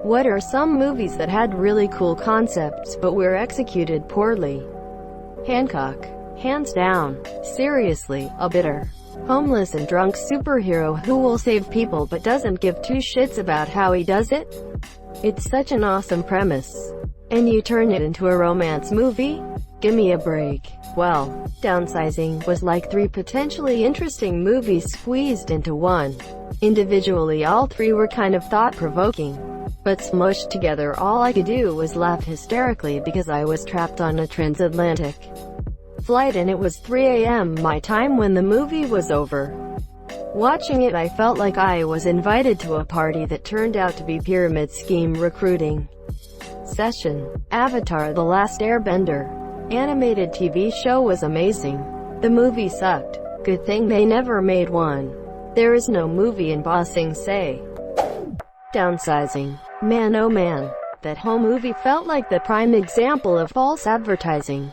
What are some movies that had really cool concepts but were executed poorly? Hancock. Hands down. Seriously, a bitter, homeless and drunk superhero who will save people but doesn't give two shits about how he does it? It's such an awesome premise. And you turn it into a romance movie? Gimme a break. Well, Downsizing was like 3 potentially interesting movies squeezed into one. Individually all 3 were kind of thought-provoking, but smushed together all I could do was laugh hysterically because I was trapped on a transatlantic flight and it was 3 a.m. my time when the movie was over. Watching it I felt like I was invited to a party that turned out to be pyramid scheme recruiting session. Avatar: The Last Airbender animated TV show was amazing. The movie sucked. Good thing they never made one. There is no movie in Ba Sing Se. Downsizing. Man oh man, that whole movie felt like the prime example of false advertising.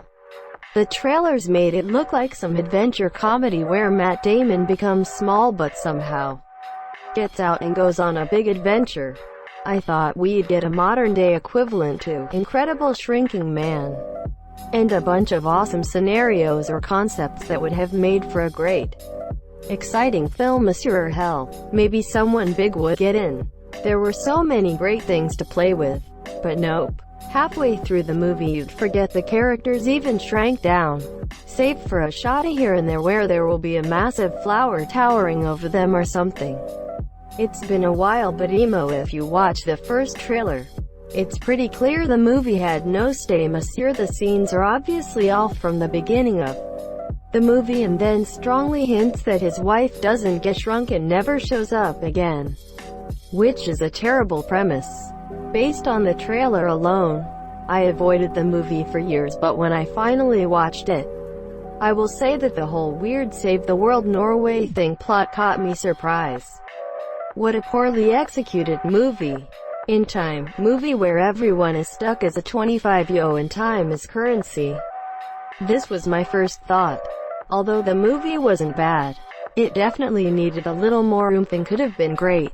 The trailers made it look like some adventure comedy where Matt Damon becomes small but somehow gets out and goes on a big adventure. I thought we'd get a modern-day equivalent to Incredible Shrinking Man, and a bunch of awesome scenarios or concepts that would have made for a great, exciting film. Monsieur hell, maybe someone big would get in. There were so many great things to play with. But nope. Halfway through the movie you'd forget the characters even shrank down, save for a shot here and there where there will be a massive flower towering over them or something. It's been a while, but emo, if you watch the first trailer, it's pretty clear the movie had no stay. Monsieur, the scenes are obviously all from the beginning of the movie and then strongly hints that his wife doesn't get shrunk and never shows up again, which is a terrible premise. Based on the trailer alone, I avoided the movie for years, but when I finally watched it, I will say that the whole weird Save the World Norway thing plot caught me surprise. What a poorly executed movie. In time, movie where everyone is stuck as a 25-yo and time is currency. This was my first thought. Although the movie wasn't bad, it definitely needed a little more oomph and could have been great.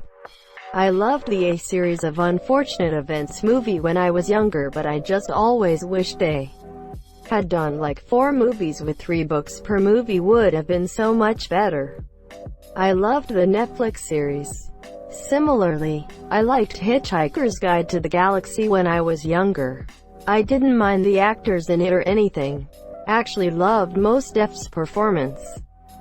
I loved the A Series of Unfortunate Events movie when I was younger, but I just always wished they had done like 4 movies with 3 books per movie. Would have been so much better. I loved the Netflix series. Similarly, I liked Hitchhiker's Guide to the Galaxy when I was younger. I didn't mind the actors in it or anything. Actually loved Mos Def's performance.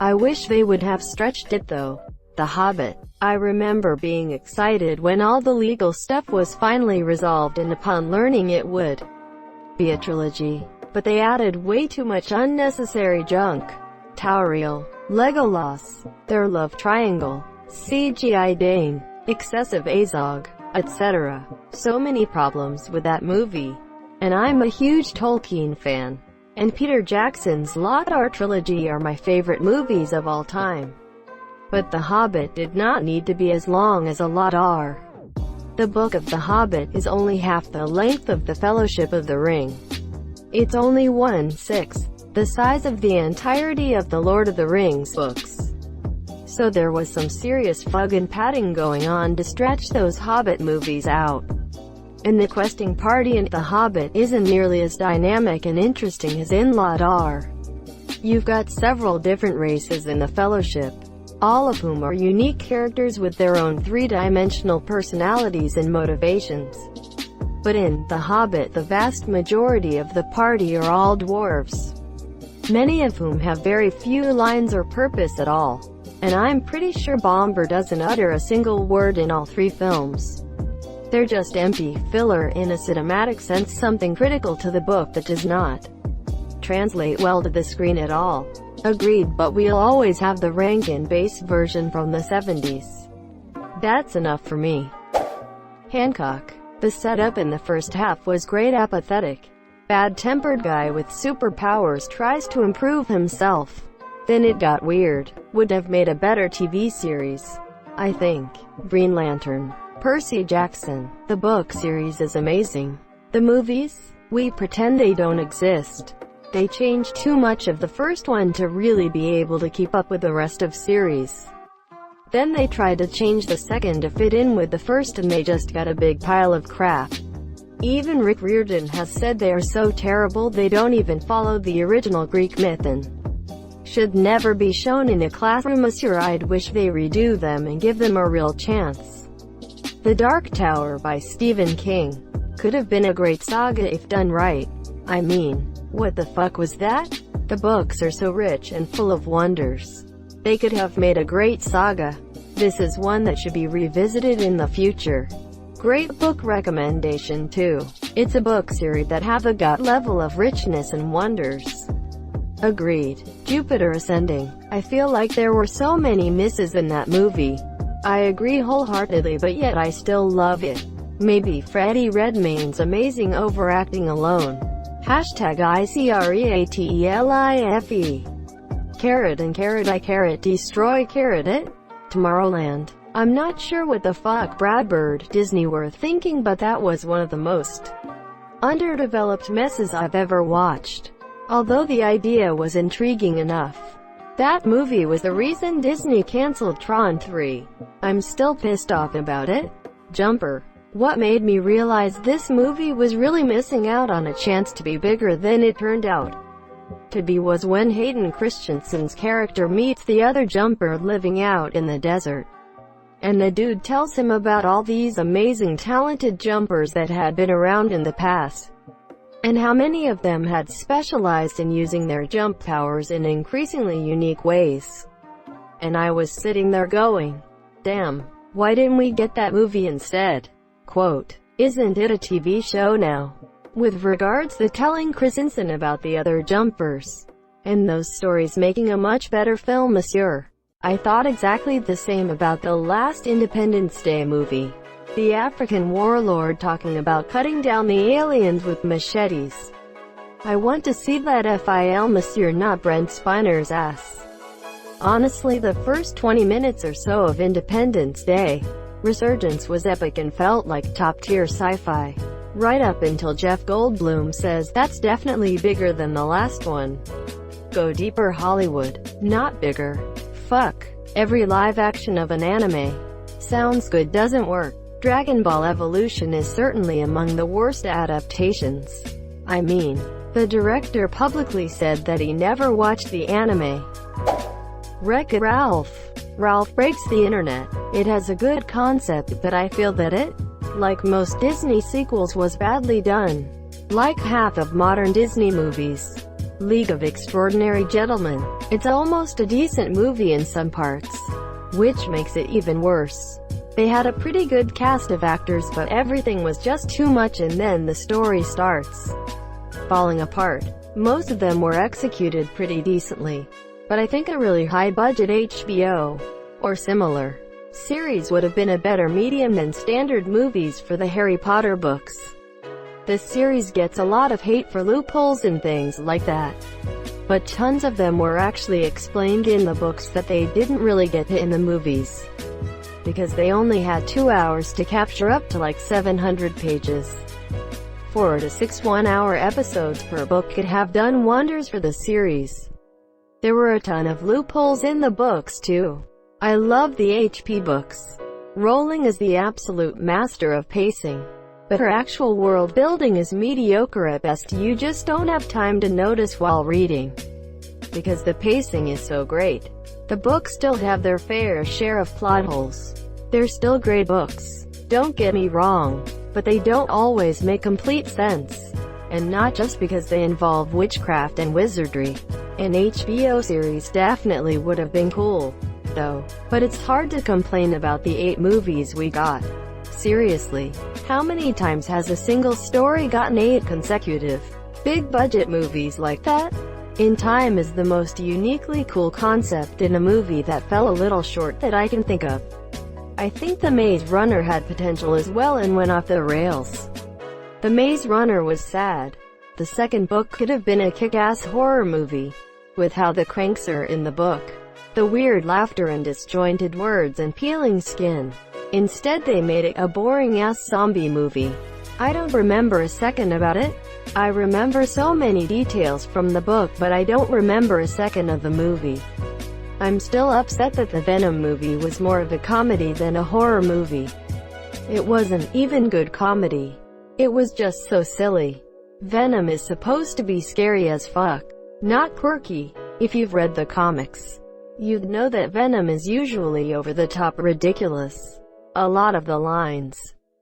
I wish they would have stretched it though. The Hobbit. I remember being excited when all the legal stuff was finally resolved and upon learning it would be a trilogy. But they added way too much unnecessary junk. Tauriel, Legolas, their love triangle, CGI Dane, excessive Azog, etc. So many problems with that movie. And I'm a huge Tolkien fan. And Peter Jackson's Lot R trilogy are my favorite movies of all time. But The Hobbit did not need to be as long as a Lot R. The Book of The Hobbit is only half the length of The Fellowship of the Ring. It's only 1/6 the size of the entirety of the Lord of the Rings books. So there was some serious fug and padding going on to stretch those Hobbit movies out. And the questing party in The Hobbit isn't nearly as dynamic and interesting as in Lot R. You've got several different races in The Fellowship, all of whom are unique characters with their own 3-dimensional personalities and motivations. But in The Hobbit the vast majority of the party are all dwarves, many of whom have very few lines or purpose at all. And I'm pretty sure Bomber doesn't utter a single word in all 3 films. They're just empty filler in a cinematic sense, something critical to the book that does not translate well to the screen at all. Agreed, but we'll always have the Rankin bass version from the 70s. That's enough for me. Hancock. The setup in the first half was great. Apathetic, bad-tempered guy with superpowers tries to improve himself. Then it got weird. Would have made a better TV series, I think. Green Lantern. Percy Jackson. The book series is amazing. The movies? We pretend they don't exist. They changed too much of the first one to really be able to keep up with the rest of series. Then they tried to change the second to fit in with the first and they just got a big pile of crap. Even Rick Riordan has said they are so terrible they don't even follow the original Greek myth and should never be shown in a classroom. Monsieur, I'd wish they redo them and give them a real chance. The Dark Tower by Stephen King could have been a great saga if done right. I mean, what the fuck was that? The books are so rich and full of wonders. They could have made a great saga. This is one that should be revisited in the future. Great book recommendation too. It's a book series that have a gut level of richness and wonders. Agreed. Jupiter Ascending. I feel like there were so many misses in that movie. I agree wholeheartedly, but yet I still love it. Maybe Freddie Redmayne's amazing overacting alone. Hashtag ICREATELIFE. Carrot and carrot I carrot destroy carrot it. Tomorrowland. I'm not sure what the fuck Brad Bird Disney were thinking, but that was one of the most underdeveloped messes I've ever watched. Although the idea was intriguing enough. That movie was the reason Disney cancelled Tron 3. I'm still pissed off about it. Jumper. What made me realize this movie was really missing out on a chance to be bigger than it turned out to be was when Hayden Christensen's character meets the other jumper living out in the desert. And the dude tells him about all these amazing talented jumpers that had been around in the past, and how many of them had specialized in using their jump powers in increasingly unique ways. And I was sitting there going, damn, why didn't we get that movie instead? Quote, isn't it a TV show now? With regards to telling Christensen about the other jumpers, and those stories making a much better film, monsieur. I thought exactly the same about the last Independence Day movie. The African warlord talking about cutting down the aliens with machetes. I want to see that FIL, monsieur, not Brent Spiner's ass. Honestly, the first 20 minutes or so of Independence Day Resurgence was epic and felt like top-tier sci-fi. Right up until Jeff Goldblum says, that's definitely bigger than the last one. Go deeper Hollywood, not bigger. Fuck. Every live action of an anime sounds good doesn't work. Dragon Ball Evolution is certainly among the worst adaptations. I mean, the director publicly said that he never watched the anime. Wreck-It Ralph. Ralph Breaks the Internet. It has a good concept, but I feel that it, like most Disney sequels, was badly done. Like half of modern Disney movies. League of Extraordinary Gentlemen. It's almost a decent movie in some parts, which makes it even worse. They had a pretty good cast of actors, but everything was just too much, and then the story starts falling apart. Most of them were executed pretty decently, but I think a really high-budget HBO or similar series would have been a better medium than standard movies for the Harry Potter books. This series gets a lot of hate for loopholes and things like that, but tons of them were actually explained in the books that they didn't really get in the movies, because they only had 2 hours to capture up to like 700 pages. 4 to 6 one-hour episodes per book could have done wonders for the series. There were a ton of loopholes in the books too. I love the HP books. Rowling is the absolute master of pacing, but her actual world building is mediocre at best. You just don't have time to notice while reading, because the pacing is so great. The books still have their fair share of plot holes. They're still great books, don't get me wrong, but they don't always make complete sense. And not just because they involve witchcraft and wizardry. An HBO series definitely would have been cool, though. But it's hard to complain about the 8 movies we got. Seriously, how many times has a single story gotten 8 consecutive big-budget movies like that? In Time is the most uniquely cool concept in a movie that fell a little short that I can think of. I think The Maze Runner had potential as well and went off the rails. The Maze Runner was sad. The second book could have been a kick-ass horror movie, with how the cranks are in the book. The weird laughter and disjointed words and peeling skin. Instead they made it a boring-ass zombie movie. I don't remember a second about it. I remember so many details from the book, but I don't remember a second of the movie. I'm still upset that the Venom movie was more of a comedy than a horror movie. It wasn't even good comedy. It was just so silly. Venom is supposed to be scary as fuck, not quirky. If you've read the comics, you'd know that Venom is usually over-the-top ridiculous. A lot of the lines,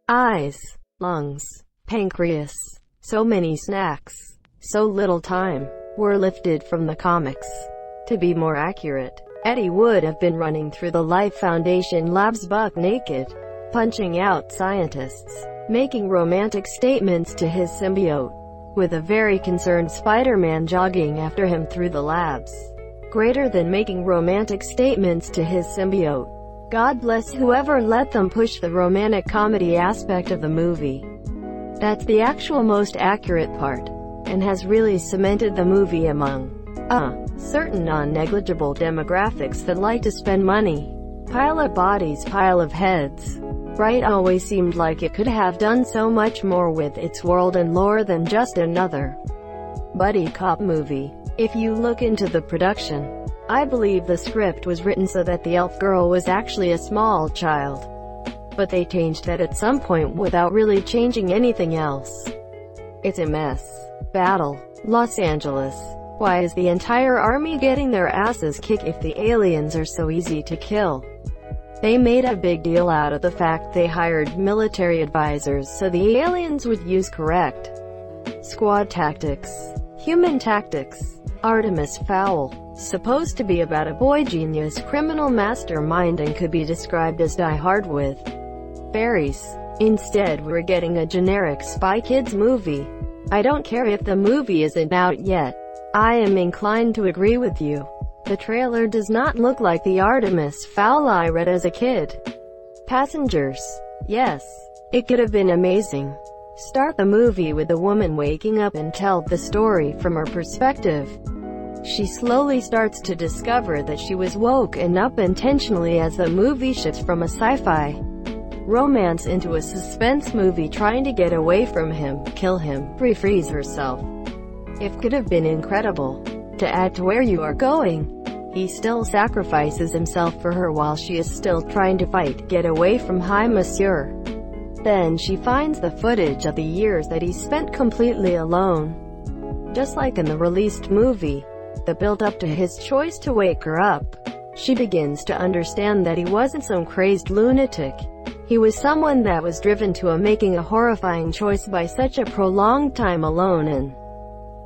eyes, lungs, pancreas, so many snacks, so little time, were lifted from the comics. To be more accurate, Eddie would have been running through the Life Foundation labs buck naked, punching out scientists, making romantic statements to his symbiote, with a very concerned Spider-Man jogging after him through the labs. Greater than making romantic statements to his symbiote. God bless whoever let them push the romantic comedy aspect of the movie. That's the actual most accurate part, and has really cemented the movie among certain non-negligible demographics that like to spend money. Pile of bodies, pile of heads. Right always seemed like it could have done so much more with its world and lore than just another buddy cop movie. If you look into the production, I believe the script was written so that the elf girl was actually a small child. But they changed that at some point without really changing anything else. It's a mess. Battle. Los Angeles. Why is the entire army getting their asses kicked if the aliens are so easy to kill? They made a big deal out of the fact they hired military advisors so the aliens would use correct squad tactics, human tactics. Artemis Fowl, supposed to be about a boy genius criminal mastermind and could be described as Die Hard with fairies. Instead we're getting a generic Spy Kids movie. I don't care if the movie isn't out yet. I am inclined to agree with you. The trailer does not look like the Artemis Fowl I read as a kid. Passengers. Yes, it could have been amazing. Start the movie with the woman waking up and tell the story from her perspective. She slowly starts to discover that she was woken up intentionally as the movie shifts from a sci-fi romance into a suspense movie trying to get away from him, kill him, freeze herself. It could have been incredible. To add to where you are going, he still sacrifices himself for her while she is still trying to get away from Hi Monsieur. Then she finds the footage of the years that he spent completely alone. Just like in the released movie, the build-up to his choice to wake her up, she begins to understand that he wasn't some crazed lunatic. He was someone that was driven to making a horrifying choice by such a prolonged time alone and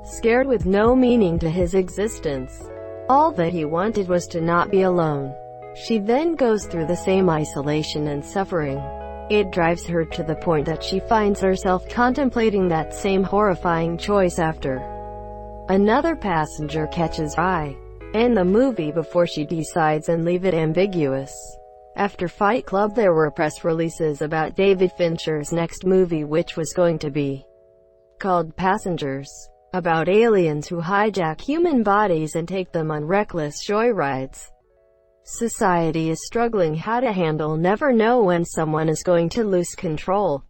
scared with no meaning to his existence. All that he wanted was to not be alone. She then goes through the same isolation and suffering. It drives her to the point that she finds herself contemplating that same horrifying choice after another passenger catches her eye. End the movie before she decides and leave it ambiguous. After Fight Club there were press releases about David Fincher's next movie, which was going to be called Passengers, about aliens who hijack human bodies and take them on reckless joyrides. Society is struggling how to handle never know when someone is going to lose control.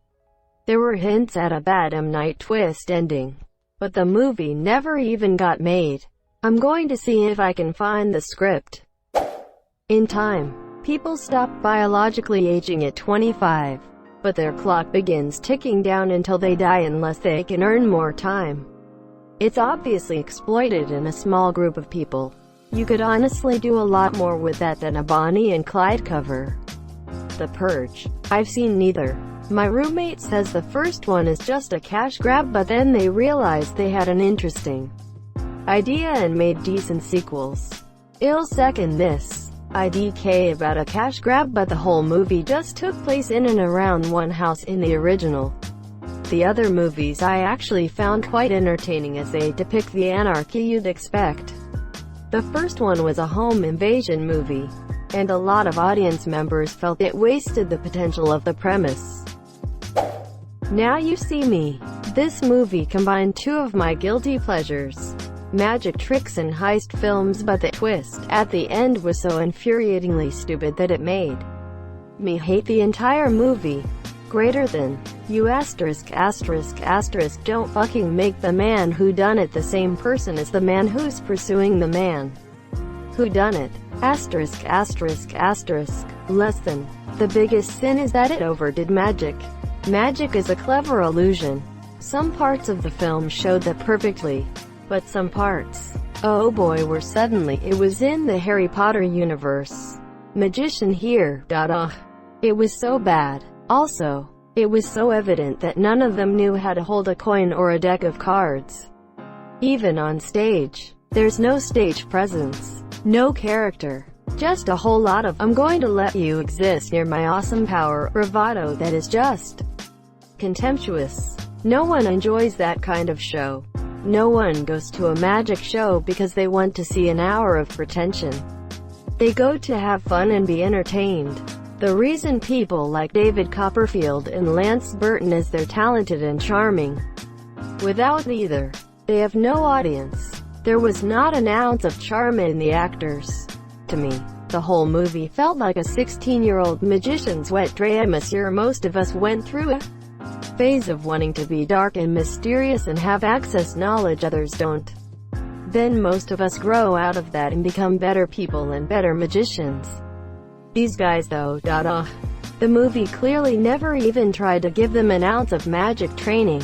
There were hints at a bad M. Night twist ending, but the movie never even got made. I'm going to see if I can find the script. In time, people stop biologically aging at 25, but their clock begins ticking down until they die unless they can earn more time. It's obviously exploited in a small group of people. You could honestly do a lot more with that than a Bonnie and Clyde cover. The Purge. I've seen neither. My roommate says the first one is just a cash grab, but then they realized they had an interesting idea and made decent sequels. I'll second this. IDK about a cash grab, but the whole movie just took place in and around one house in the original. The other movies I actually found quite entertaining as they depict the anarchy you'd expect. The first one was a home invasion movie, and a lot of audience members felt it wasted the potential of the premise. Now You See Me. This movie combined two of my guilty pleasures, magic tricks and heist films, but the twist at the end was so infuriatingly stupid that it made me hate the entire movie. Greater than. You asterisk asterisk asterisk don't fucking make the man who done it the same person as the man who's pursuing the man who done it. Asterisk asterisk asterisk. Lesson. The biggest sin is that it overdid magic. Magic is a clever illusion. Some parts of the film showed that perfectly. But some parts, oh boy, were suddenly, it was in the Harry Potter universe. Magician here, It was so bad. Also, it was so evident that none of them knew how to hold a coin or a deck of cards. Even on stage, there's no stage presence, no character, just a whole lot of "I'm going to let you exist near my awesome power" bravado that is just contemptuous. No one enjoys that kind of show. No one goes to a magic show because they want to see an hour of pretension. They go to have fun and be entertained. The reason people like David Copperfield and Lance Burton is they're talented and charming. Without either, they have no audience. There was not an ounce of charm in the actors. To me, the whole movie felt like a 16-year-old magician's wet dream. Most of us went through a phase of wanting to be dark and mysterious and have access knowledge others don't. Then most of us grow out of that and become better people and better magicians. These guys though, the movie clearly never even tried to give them an ounce of magic training.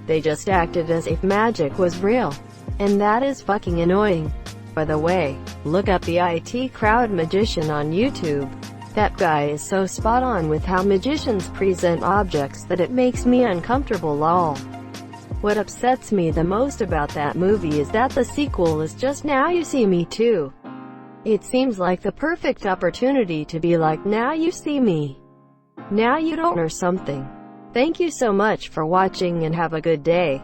They just acted as if magic was real. And that is fucking annoying. By the way, look up the IT Crowd Magician on YouTube. That guy is so spot on with how magicians present objects that it makes me uncomfortable lol. What upsets me the most about that movie is that the sequel is just Now You See Me Too. It seems like the perfect opportunity to be like, now you see me. Now you don't, or something. Thank you so much for watching and have a good day.